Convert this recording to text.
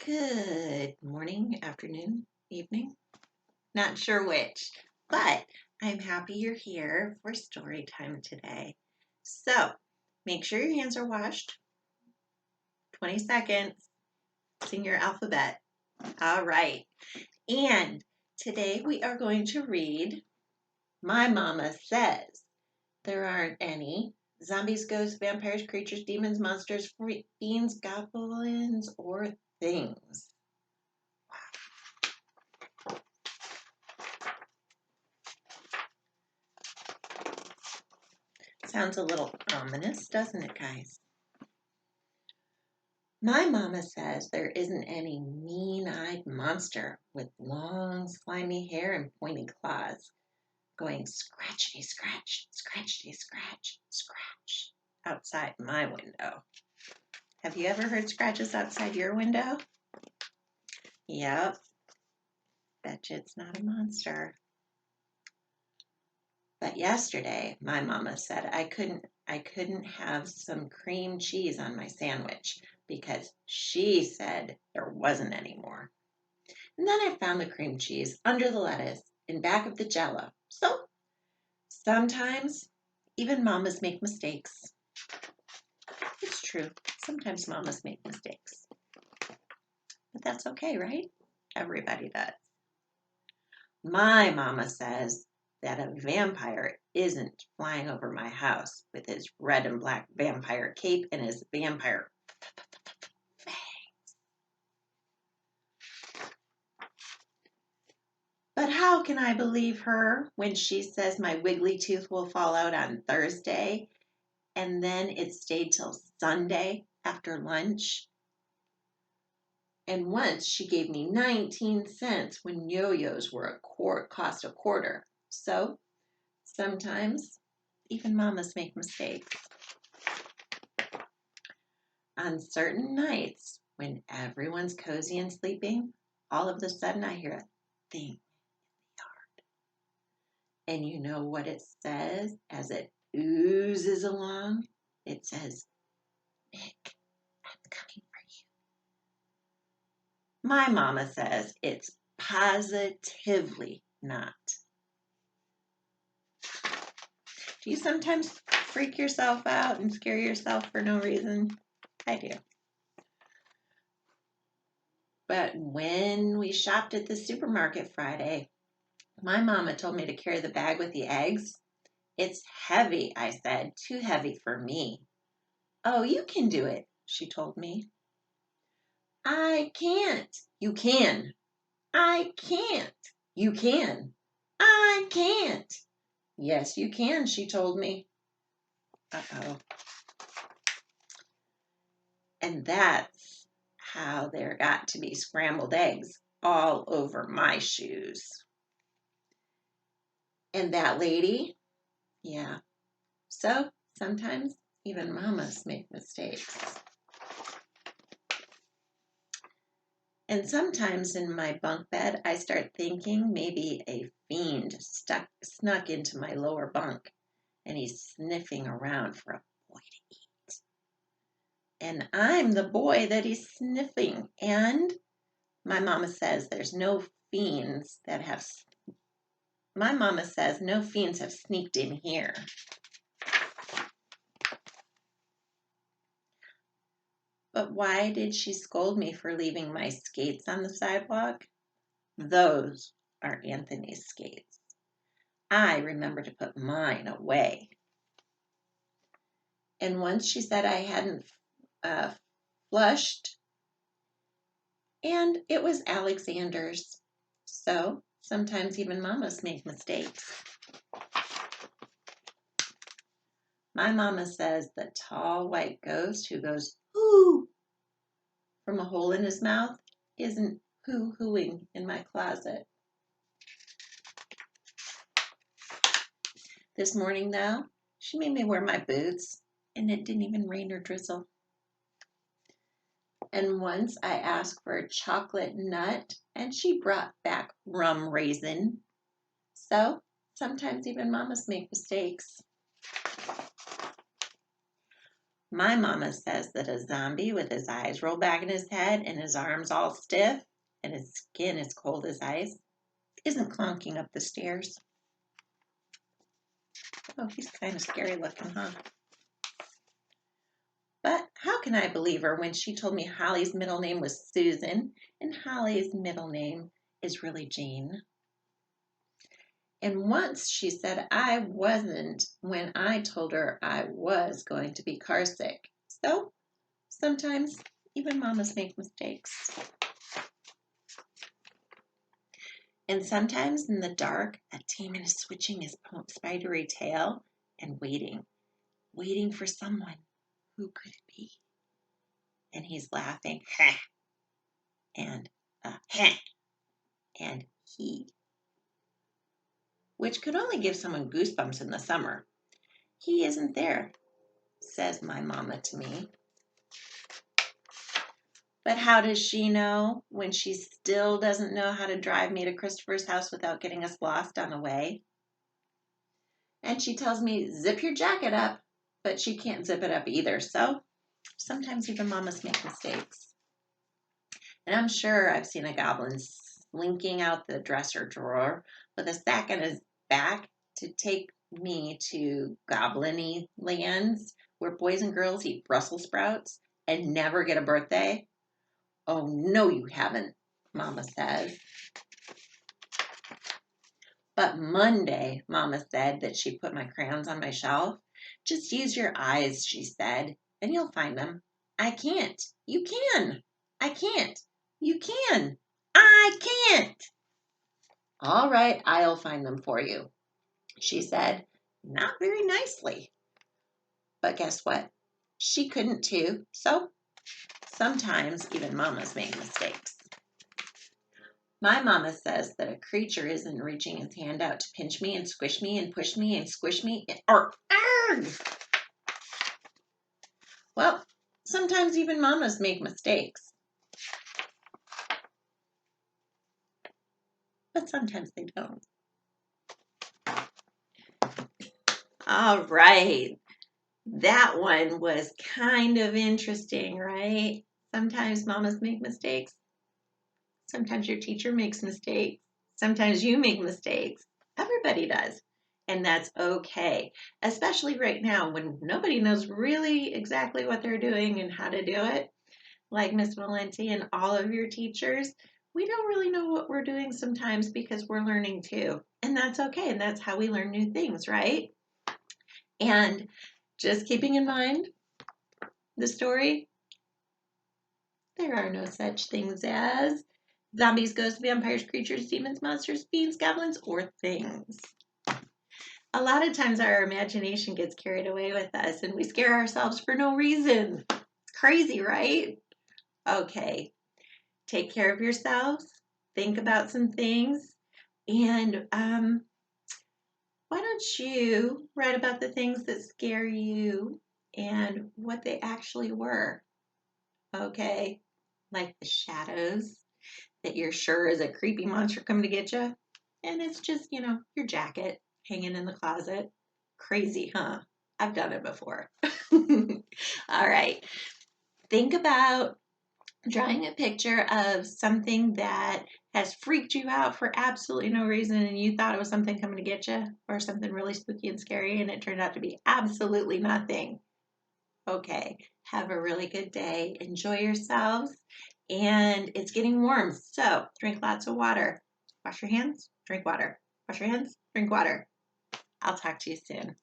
Good morning, afternoon, evening, not sure which, but I'm happy you're here for story time today. So make sure your hands are washed. 20 seconds, sing your alphabet. All right. And today we are going to read My Mama Says There Aren't Any Zombies, Ghosts, Vampires, Creatures, Demons, Monsters, Fiends, Goblins, or Things. Sounds a little ominous, doesn't it, guys? My mama says there isn't any mean-eyed monster with long, slimy hair and pointy claws going scratchity scratch, scratchity scratch, scratch outside my window. Have you ever heard scratches outside your window? Yep. Betcha it's not a monster. But yesterday, my mama said I couldn't have some cream cheese on my sandwich because she said there wasn't any more. And then I found the cream cheese under the lettuce in back of the Jello. So sometimes even mamas make mistakes. It's true. Sometimes mamas make mistakes. But that's okay, right? Everybody does. My mama says that a vampire isn't flying over my house with his red and black vampire cape and his vampire fangs. But how can I believe her when she says my wiggly tooth will fall out on Thursday and then it stayed till Sunday after lunch? And once she gave me 19 cents when yo-yos were cost a quarter. So sometimes even mamas make mistakes. On certain nights when everyone's cozy and sleeping, all of a sudden I hear a thing in the yard. And you know what it says as it oozes along? It says, Nick, I'm coming for you. My mama says it's positively not. Do you sometimes freak yourself out and scare yourself for no reason? I do. But when we shopped at the supermarket Friday, my mama told me to carry the bag with the eggs. It's heavy, I said, too heavy for me. Oh, you can do it, she told me. I can't. You can. I can't. You can. I can't. Yes, you can, she told me. Uh-oh. And that's how there got to be scrambled eggs all over my shoes. And that lady, yeah. So sometimes even mamas make mistakes. And sometimes in my bunk bed, I start thinking maybe a fiend snuck into my lower bunk and he's sniffing around for a boy to eat. And I'm the boy that he's sniffing. And my mama says there's no fiends that have, my mama says no fiends have sneaked in here. But why did she scold me for leaving my skates on the sidewalk? Those are Anthony's skates. I remember to put mine away. And once she said I hadn't flushed, and it was Alexander's. So sometimes even mamas make mistakes. My mama says the tall white ghost who goes, "Hoo!" from a hole in his mouth isn't hoo-hooing in my closet. This morning, though, she made me wear my boots, and it didn't even rain or drizzle. And once I asked for a chocolate nut, and she brought back rum raisin. So sometimes even mamas make mistakes. My mama says that a zombie with his eyes rolled back in his head and his arms all stiff and his skin as cold as ice isn't clunking up the stairs. Oh, he's kind of scary looking, huh? But how can I believe her when she told me Holly's middle name was Susan and Holly's middle name is really Jean? And once she said I wasn't when I told her I was going to be car sick. So sometimes even mamas make mistakes. And sometimes in the dark, a demon is switching his spidery tail and waiting for someone. Who could it be? And he's laughing, ha, and ha, and he, which could only give someone goosebumps in the summer. He isn't there, says my mama to me. But how does she know when she still doesn't know how to drive me to Christopher's house without getting us lost on the way? And she tells me, zip your jacket up, but she can't zip it up either. So sometimes even mamas make mistakes. And I'm sure I've seen a goblin slinking out the dresser drawer with a sack on his back to take me to goblin-y lands where boys and girls eat Brussels sprouts and never get a birthday. Oh, no, you haven't, Mama says. But Monday, Mama said that she put my crayons on my shelf. Just use your eyes, she said, and you'll find them. I can't. You can. I can't. You can. I can't. All right, I'll find them for you, she said, not very nicely. But guess what? She couldn't too. So sometimes even mamas make mistakes. My mama says that a creature isn't reaching his hand out to pinch me and squish me and push me and squish me. Or, arg! Well, sometimes even mamas make mistakes. But sometimes they don't. All right. That one was kind of interesting, right? Sometimes mamas make mistakes. Sometimes your teacher makes mistakes. Sometimes you make mistakes. Everybody does. And that's okay, especially right now when nobody knows really exactly what they're doing and how to do it. Like Miss Valenti and all of your teachers, we don't really know what we're doing sometimes because we're learning too. And that's okay. And that's how we learn new things, right? And just keeping in mind the story, there are no such things as zombies, ghosts, vampires, creatures, demons, monsters, fiends, goblins, or things. A lot of times our imagination gets carried away with us and we scare ourselves for no reason. It's crazy, right? Okay, take care of yourselves. Think about some things. And why don't you write about the things that scare you and what they actually were? Okay, like the shadows that you're sure is a creepy monster coming to get you. And it's just, your jacket hanging in the closet. Crazy, huh? I've done it before. All right. Think about drawing a picture of something that has freaked you out for absolutely no reason and you thought it was something coming to get you or something really spooky and scary and it turned out to be absolutely nothing. Okay, have a really good day. Enjoy yourselves. And it's getting warm, so drink lots of water. Wash your hands, drink water. Wash your hands, drink water. I'll talk to you soon.